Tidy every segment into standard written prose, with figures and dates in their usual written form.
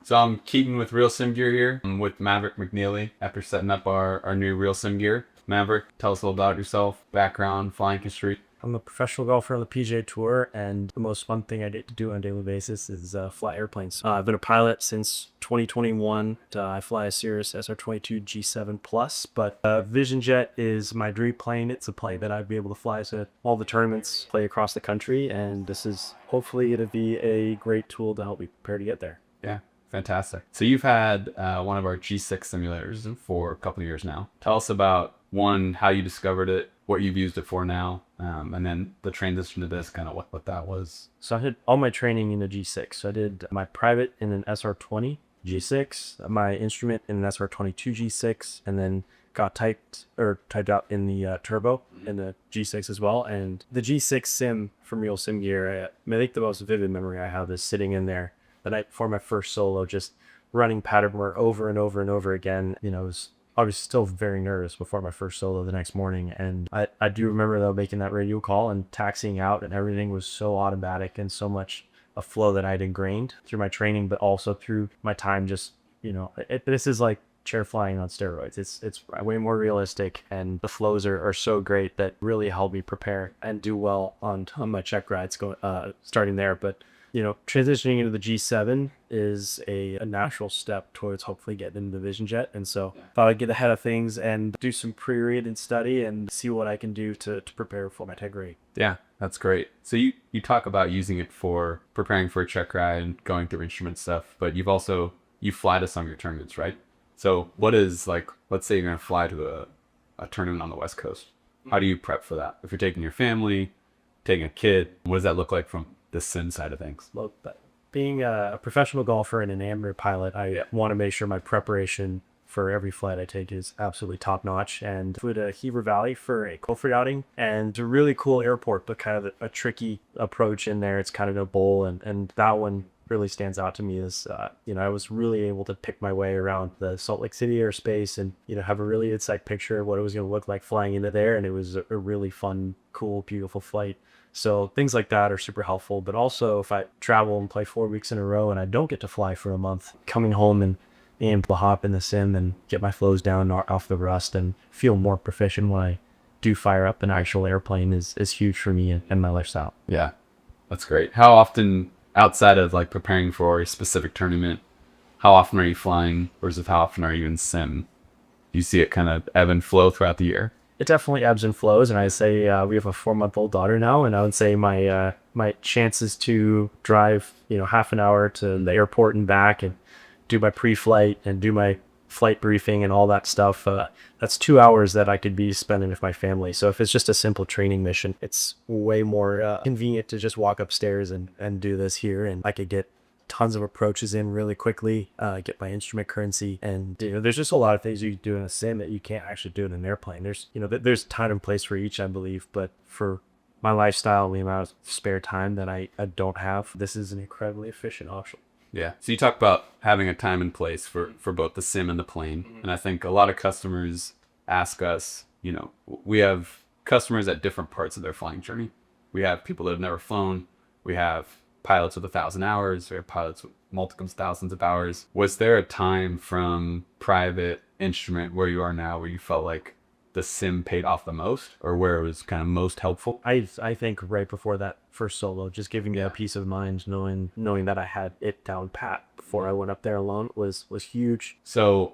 So I'm keeping with Real Sim Gear here. I'm with Maverick McNeely after setting up our new Real Sim Gear. Maverick, tell us a little about yourself, background, flying history. I'm a professional golfer on the PGA Tour, and the most fun thing I get to do on a daily basis is fly airplanes. I've been a pilot since 2021. I fly a Cirrus SR-22 G7 Plus, but Vision Jet is my dream plane. It's a plane that I'd be able to fly to all the tournaments, play across the country, and this is hopefully it'll be a great tool to help me prepare to get there. Yeah, fantastic. So you've had one of our G6 simulators for a couple of years now. Tell us about one, how you discovered it, what you've used it for now, and then the transition to this, kind of what that was. So I did all my training in the G6. So I did my private in an SR-20 G6, my instrument in an SR-22 G6, and then got typed out in the turbo in the G6 as well. And the G6 sim from Real Sim Gear, I think the most vivid memory I have is sitting in there the night before my first solo, just running pattern work over and over and over again. I was still very nervous before my first solo the next morning. And I do remember though making that radio call and taxiing out, and everything was so automatic and so much a flow that I'd ingrained through my training, but also through my time. Just, this is like chair flying on steroids. It's way more realistic, and the flows are so great that really helped me prepare and do well on my check rides starting there. But transitioning into the G7 is a natural step towards hopefully getting into the Vision Jet. And so thought I'd get ahead of things and do some pre-read and study and see what I can do to prepare for my tech rate. Yeah, that's great. So you talk about using it for preparing for a check ride and going through instrument stuff, but you fly to some of your tournaments, right? So what is, like, let's say you're going to fly to a tournament on the West Coast. How do you prep for that? If you're taking your family, taking a kid, what does that look like from the sim side of things? Look, but being a professional golfer and an amateur pilot, I want to make sure my preparation for every flight I take is absolutely top notch. And flew to Heber Valley for a Coldford outing, and it's a really cool airport, but kind of a tricky approach in there. It's kind of a bowl, and that one really stands out to me is, I was really able to pick my way around the Salt Lake City airspace and, have a really insight picture of what it was going to look like flying into there. And it was a really fun, cool, beautiful flight. So things like that are super helpful. But also, if I travel and play 4 weeks in a row and I don't get to fly for a month, coming home and being able to hop in the sim and get my flows down off the rust and feel more proficient when I do fire up an actual airplane is huge for me and my lifestyle. Yeah, that's great. How often, outside of like preparing for a specific tournament, how often are you flying versus how often are you in sim? Do you see it kind of ebb and flow throughout the year? It definitely ebbs and flows, and I say we have a 4-month-old daughter now, and I would say my chances to drive half an hour to the airport and back and do my pre-flight and do my flight briefing and all that stuff, that's 2 hours that I could be spending with my family. So if it's just a simple training mission, it's way more convenient to just walk upstairs and do this here, and I could get tons of approaches in really quickly, get my instrument currency. And there's just a lot of things you can do in a sim that you can't actually do in an airplane. There's time and place for each, I believe, but for my lifestyle, the amount of spare time that I don't have, this is an incredibly efficient option. Yeah. So you talk about having a time and place for both the sim and the plane. And I think a lot of customers ask us, we have customers at different parts of their flying journey. We have people that have never flown. We have pilots with 1,000 hours. We have pilots with multiple thousands of hours. Was there a time from private instrument where you are now where you felt like the sim paid off the most, or where it was kind of most helpful? I think right before that first solo, just giving me a peace of mind, knowing that I had it down pat before I went up there alone was huge. So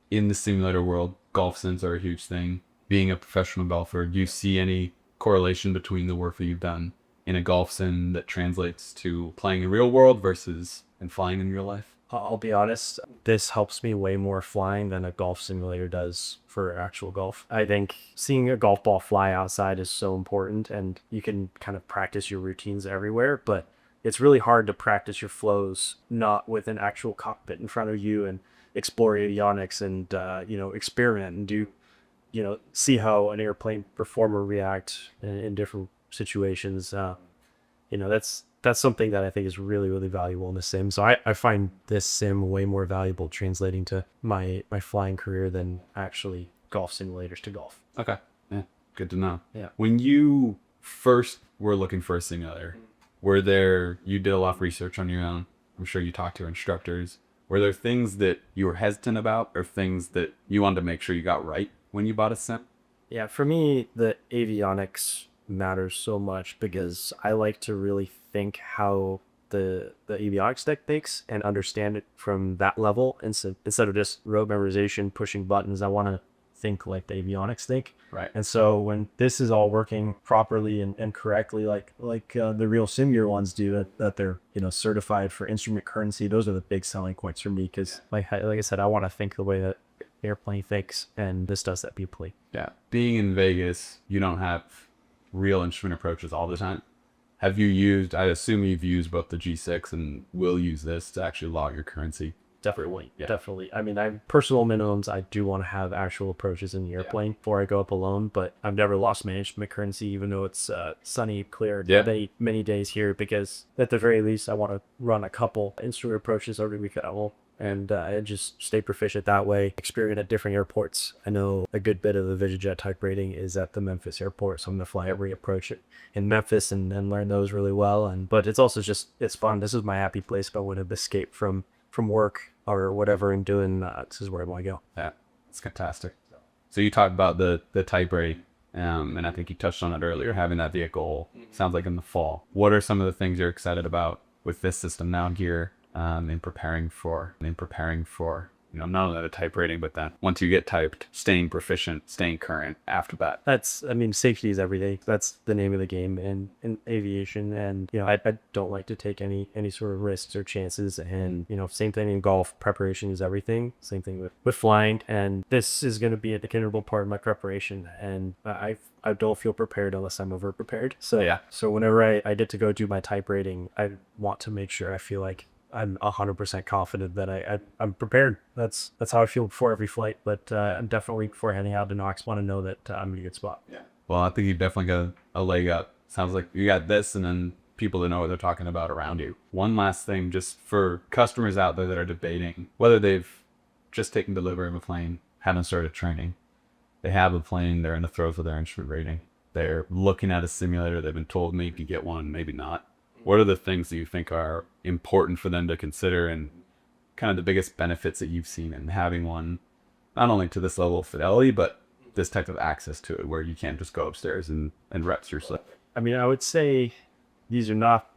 in the simulator world, golf sims are a huge thing. Being a professional golfer, do you see any correlation between the work that you've done in a golf sim that translates to playing in real world versus and flying in real life? I'll be honest, this helps me way more flying than a golf simulator does for actual golf. I think seeing a golf ball fly outside is so important, and you can kind of practice your routines everywhere, but it's really hard to practice your flows not with an actual cockpit in front of you and explore avionics and experiment and do see how an airplane performer react in different situations. That's something that I think is really, really valuable in the sim. So I find this sim way more valuable translating to my flying career than actually golf simulators to golf. Okay. Yeah. Good to know. Yeah. When you first were looking for a simulator, you did a lot of research on your own. I'm sure you talked to instructors. Were there things that you were hesitant about or things that you wanted to make sure you got right when you bought a sim? Yeah, for me, the avionics matters so much because I like to really think how the avionics deck thinks and understand it from that level instead of just rote memorization, pushing buttons. I want to think like the avionics think. Right. And so when this is all working properly and correctly, like the real sim gear ones do, that they're certified for instrument currency, those are the big selling points for me because like I said, I want to think the way that airplane thinks, and this does that beautifully. Yeah. Being in Vegas, you don't have real instrument approaches all the time. Have you used, I assume you've used both the G6 and will use this to actually log your currency? Definitely. Yeah. Definitely. I mean, I personal minimums, I do want to have actual approaches in the airplane before I go up alone, but I've never lost my instrument currency, even though it's sunny, clear, many days here, because at the very least, I want to run a couple instrument approaches every week at level and just stay proficient that way, experience at different airports. I know a good bit of the VisionJet type rating is at the Memphis airport, so I'm going to fly every approach in Memphis and learn those really well. But it's also just, it's fun. This is my happy place if I want to escape from work or whatever and doing this is where I want to go. Yeah, it's fantastic. So you talked about the type rating, and I think you touched on it earlier, having that vehicle sounds like in the fall. What are some of the things you're excited about with this system now here in preparing for not only the type rating, but then once you get typed, staying proficient, staying current after that? Safety is everything. That's the name of the game in aviation. And, I don't like to take any sort of risks or chances. And, same thing in golf. Preparation is everything. Same thing with flying. And this is going to be an integral part of my preparation. And I don't feel prepared unless I'm over prepared. So, Yeah. So whenever I get to go do my type rating, I want to make sure I feel like I'm 100% confident that I'm prepared. That's how I feel before every flight. But I'm definitely before heading out to Knox, want to know that I'm in a good spot. Yeah. Well, I think you definitely got a leg up. Sounds like you got this, and then people that know what they're talking about around you. One last thing, just for customers out there that are debating whether they've just taken delivery of a plane, haven't started training, they have a plane, they're in the throes of their instrument rating, they're looking at a simulator, they've been told maybe you can get one, maybe not. What are the things that you think are important for them to consider and kind of the biggest benefits that you've seen in having one, not only to this level of fidelity, but this type of access to it where you can't just go upstairs and reps yourself? I mean, I would say these are not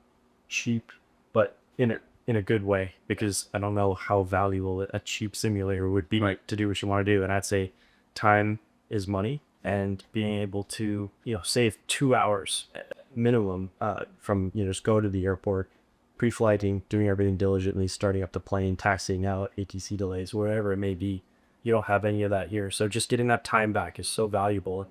cheap, but in a good way, because I don't know how valuable a cheap simulator would be to do what you want to do. And I'd say time is money, and being able to, save 2 hours minimum from, just go to the airport, pre-flighting, doing everything diligently, starting up the plane, taxiing out, ATC delays, whatever it may be. You don't have any of that here. So just getting that time back is so valuable.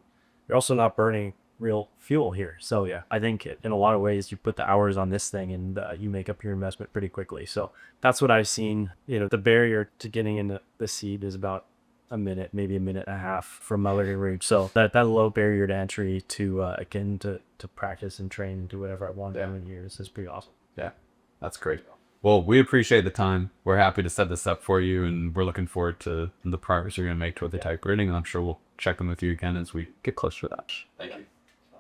You're also not burning real fuel here. So yeah, I think in a lot of ways you put the hours on this thing and you make up your investment pretty quickly. So that's what I've seen. The barrier to getting into the seat is about a minute, maybe a minute and a half from my living room. So that low barrier to entry to again to practice and train and do whatever I want in years is pretty awesome. Yeah, that's great. Well, we appreciate the time. We're happy to set this up for you, and we're looking forward to the progress you're going to make toward the type rating. And I'm sure we'll check in with you again as we get closer to that. Thank you.